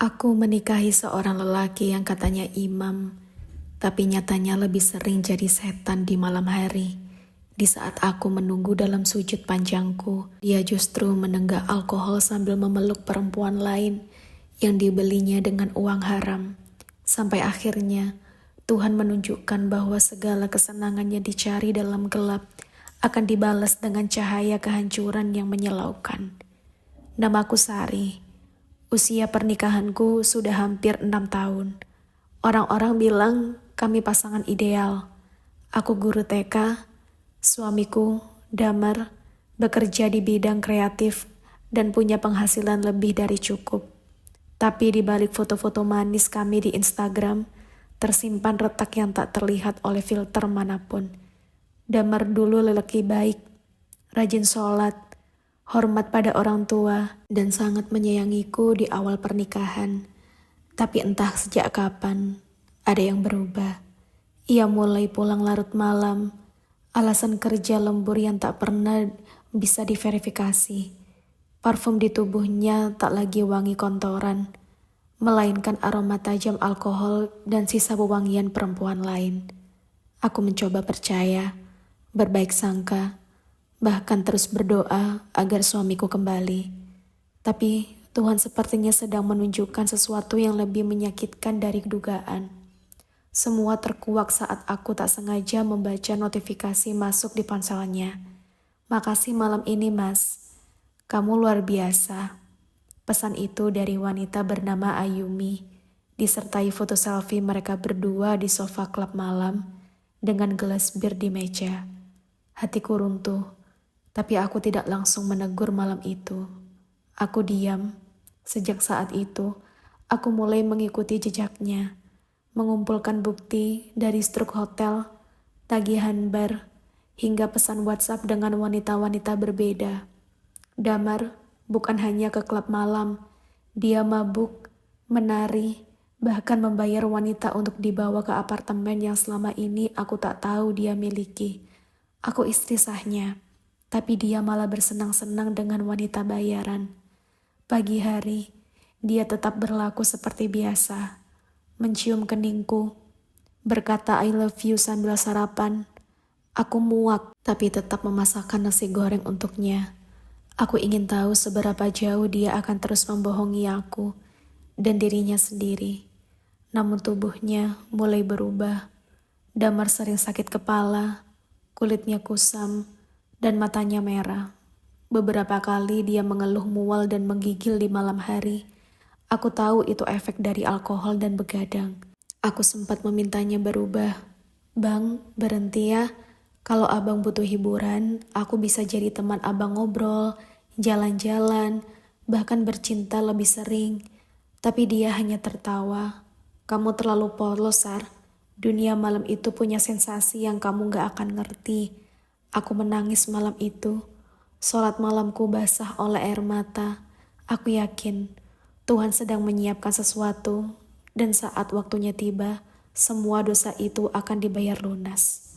Aku menikahi seorang lelaki yang katanya imam, tapi nyatanya lebih sering jadi setan di malam hari. Di saat aku menunggu dalam sujud panjangku, dia justru menenggak alkohol sambil memeluk perempuan lain yang dibelinya dengan uang haram. Sampai akhirnya, Tuhan menunjukkan bahwa segala kesenangannya dicari dalam gelap akan dibalas dengan cahaya kehancuran yang menyilaukan. Namaku Sari. Usia pernikahanku sudah hampir 6 tahun. Orang-orang bilang kami pasangan ideal. Aku guru TK, suamiku, Damar, bekerja di bidang kreatif dan punya penghasilan lebih dari cukup. Tapi di balik foto-foto manis kami di Instagram, tersimpan retak yang tak terlihat oleh filter manapun. Damar dulu lelaki baik, rajin sholat, hormat pada orang tua, dan sangat menyayangiku di awal pernikahan. Tapi entah sejak kapan, ada yang berubah. Ia mulai pulang larut malam, alasan kerja lembur yang tak pernah bisa diverifikasi. Parfum di tubuhnya tak lagi wangi kontoran, melainkan aroma tajam alkohol dan sisa wewangian perempuan lain. Aku mencoba percaya, berbaik sangka, bahkan terus berdoa agar suamiku kembali. Tapi Tuhan sepertinya sedang menunjukkan sesuatu yang lebih menyakitkan dari dugaan. Semua terkuak saat aku tak sengaja membaca notifikasi masuk di ponselnya. "Makasih malam ini, Mas. Kamu luar biasa." Pesan itu dari wanita bernama Ayumi, disertai foto selfie mereka berdua di sofa klub malam dengan gelas bir di meja. Hatiku runtuh, tapi aku tidak langsung menegur malam itu. Aku diam. Sejak saat itu, aku mulai mengikuti jejaknya, mengumpulkan bukti dari struk hotel, tagihan bar, hingga pesan WhatsApp dengan wanita-wanita berbeda. Damar bukan hanya ke klub malam, dia mabuk, menari, bahkan membayar wanita untuk dibawa ke apartemen yang selama ini aku tak tahu dia miliki. Aku istri sahnya, tapi dia malah bersenang-senang dengan wanita bayaran. Pagi hari, dia tetap berlaku seperti biasa, mencium keningku, berkata I love you sambil sarapan. Aku muak, tapi tetap memasakkan nasi goreng untuknya. Aku ingin tahu seberapa jauh dia akan terus membohongi aku dan dirinya sendiri. Namun tubuhnya mulai berubah. Damar sering sakit kepala, kulitnya kusam, dan matanya merah. Beberapa kali dia mengeluh mual dan menggigil di malam hari. Aku tahu itu efek dari alkohol dan begadang. Aku sempat memintanya berubah. "Bang, berhenti ya. Kalau abang butuh hiburan, aku bisa jadi teman abang ngobrol, jalan-jalan, bahkan bercinta lebih sering." Tapi dia hanya tertawa. "Kamu terlalu polos, Sar. Dunia malam itu punya sensasi yang kamu gak akan ngerti." Aku menangis malam itu. Sholat malamku basah oleh air mata. Aku yakin Tuhan sedang menyiapkan sesuatu, dan saat waktunya tiba, semua dosa itu akan dibayar lunas.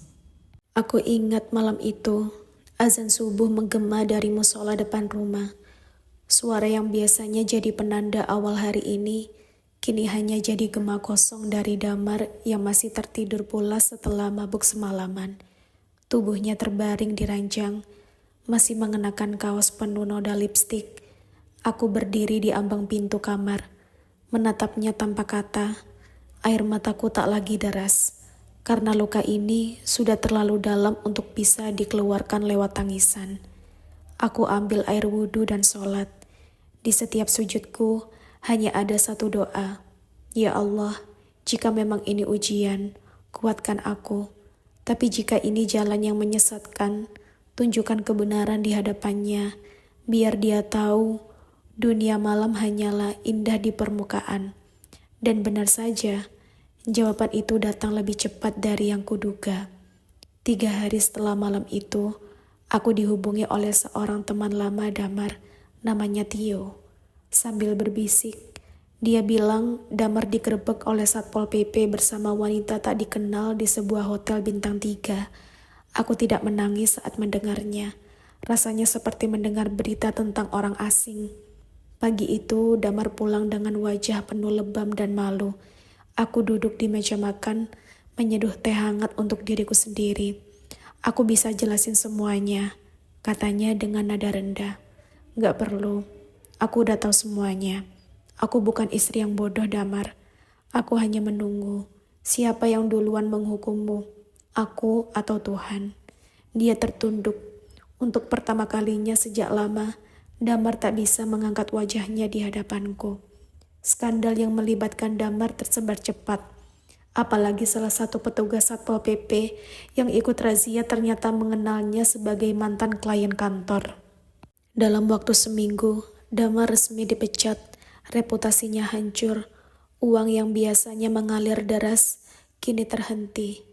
Aku ingat malam itu, azan subuh menggema dari musola depan rumah. Suara yang biasanya jadi penanda awal hari ini, kini hanya jadi gema kosong dari Damar yang masih tertidur pulas setelah mabuk semalaman. Tubuhnya terbaring di ranjang, masih mengenakan kaos penuh noda lipstik. Aku berdiri di ambang pintu kamar, menatapnya tanpa kata. Air mataku tak lagi deras, karena luka ini sudah terlalu dalam untuk bisa dikeluarkan lewat tangisan. Aku ambil air wudhu dan sholat. Di setiap sujudku hanya ada satu doa. "Ya Allah, jika memang ini ujian, kuatkan aku. Tapi jika ini jalan yang menyesatkan, tunjukkan kebenaran di hadapannya, biar dia tahu dunia malam hanyalah indah di permukaan." Dan benar saja, jawaban itu datang lebih cepat dari yang kuduga. 3 hari setelah malam itu, aku dihubungi oleh seorang teman lama Damar, namanya Tio. Sambil berbisik, dia bilang Damar digerebek oleh Satpol PP bersama wanita tak dikenal di sebuah hotel bintang 3. Aku tidak menangis saat mendengarnya. Rasanya seperti mendengar berita tentang orang asing. Pagi itu Damar pulang dengan wajah penuh lebam dan malu. Aku duduk di meja makan, menyeduh teh hangat untuk diriku sendiri. Aku bisa jelasin semuanya, katanya dengan nada rendah. Gak perlu, aku udah tahu semuanya. Aku bukan istri yang bodoh, Damar. Aku hanya menunggu. Siapa yang duluan menghukummu? Aku atau Tuhan? Dia tertunduk. Untuk pertama kalinya sejak lama, Damar tak bisa mengangkat wajahnya di hadapanku. Skandal yang melibatkan Damar tersebar cepat. Apalagi salah satu petugas Satpol PP yang ikut razia ternyata mengenalnya sebagai mantan klien kantor. Dalam waktu seminggu, Damar resmi dipecat, reputasinya hancur. Uang yang biasanya mengalir deras, kini terhenti.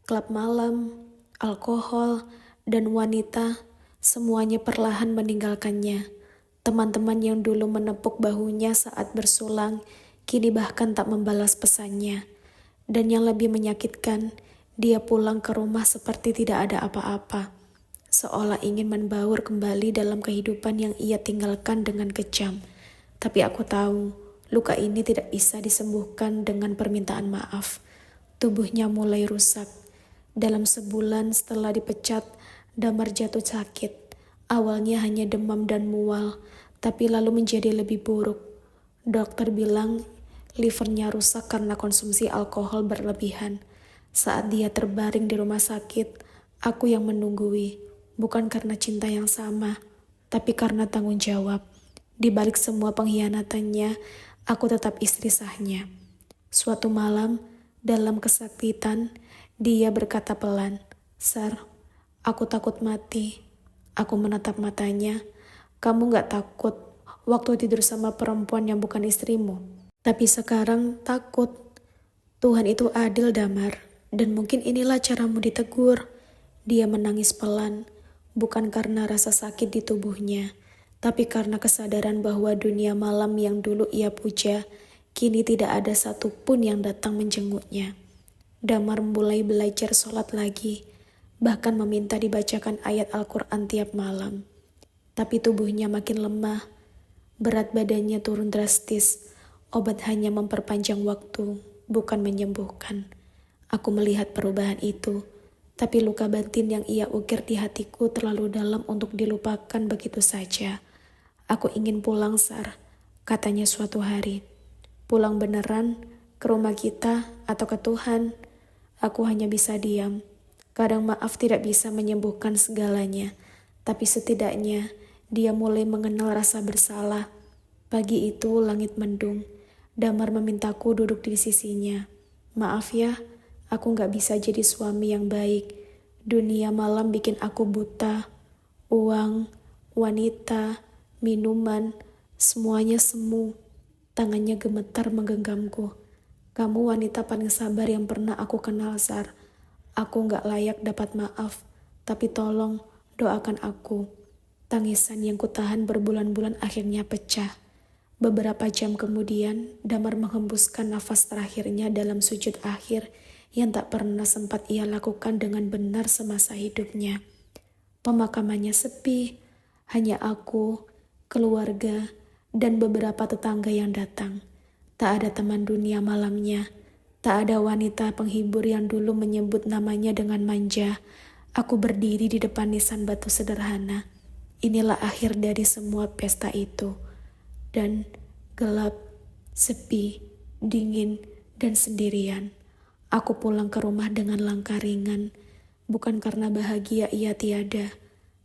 Klub malam, alkohol, dan wanita, semuanya perlahan meninggalkannya. Teman-teman yang dulu menepuk bahunya saat bersulang, kini bahkan tak membalas pesannya. Dan yang lebih menyakitkan, dia pulang ke rumah seperti tidak ada apa-apa. Seolah ingin membaur kembali dalam kehidupan yang ia tinggalkan dengan kejam. Tapi aku tahu, luka ini tidak bisa disembuhkan dengan permintaan maaf. Tubuhnya mulai rusak. Dalam sebulan setelah dipecat, Damar jatuh sakit. Awalnya hanya demam dan mual, tapi lalu menjadi lebih buruk. Dokter bilang livernya rusak karena konsumsi alkohol berlebihan. Saat dia terbaring di rumah sakit, aku yang menunggui. Bukan karena cinta yang sama, tapi karena tanggung jawab. Di balik semua pengkhianatannya, aku tetap istri sahnya. Suatu malam, dalam kesakitan, dia berkata pelan, "Sar, aku takut mati." Aku menatap matanya. "Kamu gak takut waktu tidur sama perempuan yang bukan istrimu? Tapi sekarang takut." Tuhan itu adil, Damar. Dan mungkin inilah caramu ditegur. Dia menangis pelan. Bukan karena rasa sakit di tubuhnya, tapi karena kesadaran bahwa dunia malam yang dulu ia puja, kini tidak ada satupun yang datang menjenguknya. Damar mulai belajar sholat lagi, bahkan meminta dibacakan ayat Al-Quran tiap malam. Tapi tubuhnya makin lemah, berat badannya turun drastis. Obat hanya memperpanjang waktu, bukan menyembuhkan. Aku melihat perubahan itu, tapi luka batin yang ia ukir di hatiku terlalu dalam untuk dilupakan begitu saja. "Aku ingin pulang, Sar," katanya suatu hari. "Pulang beneran, ke rumah kita atau ke Tuhan?" Aku hanya bisa diam. Kadang maaf tidak bisa menyembuhkan segalanya, tapi setidaknya dia mulai mengenal rasa bersalah. Pagi itu langit mendung. Damar memintaku duduk di sisinya. "Maaf ya, aku gak bisa jadi suami yang baik. Dunia malam bikin aku buta. Uang, wanita, minuman, semuanya semu." Tangannya gemetar menggenggamku. "Kamu wanita paling sabar yang pernah aku kenal, Sar. Aku gak layak dapat maaf, tapi tolong doakan aku." Tangisan yang kutahan berbulan-bulan akhirnya pecah. Beberapa jam kemudian, Damar menghembuskan nafas terakhirnya dalam sujud akhir yang tak pernah sempat ia lakukan dengan benar semasa hidupnya. Pemakamannya sepi, hanya aku, keluarga, dan beberapa tetangga yang datang. Tak ada teman dunia malamnya, tak ada wanita penghibur yang dulu menyebut namanya dengan manja. Aku berdiri di depan nisan batu sederhana. Inilah akhir dari semua pesta itu. Dan gelap, sepi, dingin, dan sendirian. Aku pulang ke rumah dengan langkah ringan, bukan karena bahagia ia tiada,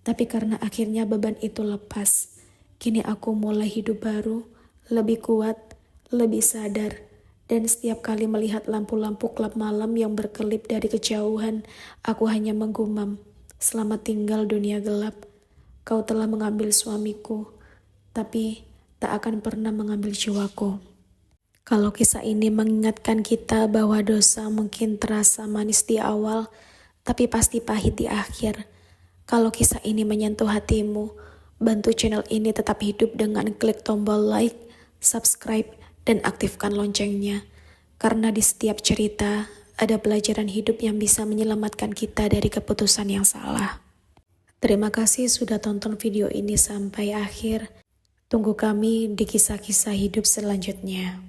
tapi karena akhirnya beban itu lepas. Kini aku mulai hidup baru, lebih kuat, lebih sadar, dan setiap kali melihat lampu-lampu klub malam yang berkelip dari kejauhan, aku hanya menggumam, "Selamat tinggal dunia gelap. Kau telah mengambil suamiku, tapi tak akan pernah mengambil jiwaku." Kalau kisah ini mengingatkan kita bahwa dosa mungkin terasa manis di awal, tapi pasti pahit di akhir. Kalau kisah ini menyentuh hatimu, bantu channel ini tetap hidup dengan klik tombol like, subscribe, dan aktifkan loncengnya. Karena di setiap cerita, ada pelajaran hidup yang bisa menyelamatkan kita dari keputusan yang salah. Terima kasih sudah tonton video ini sampai akhir. Tunggu kami di kisah-kisah hidup selanjutnya.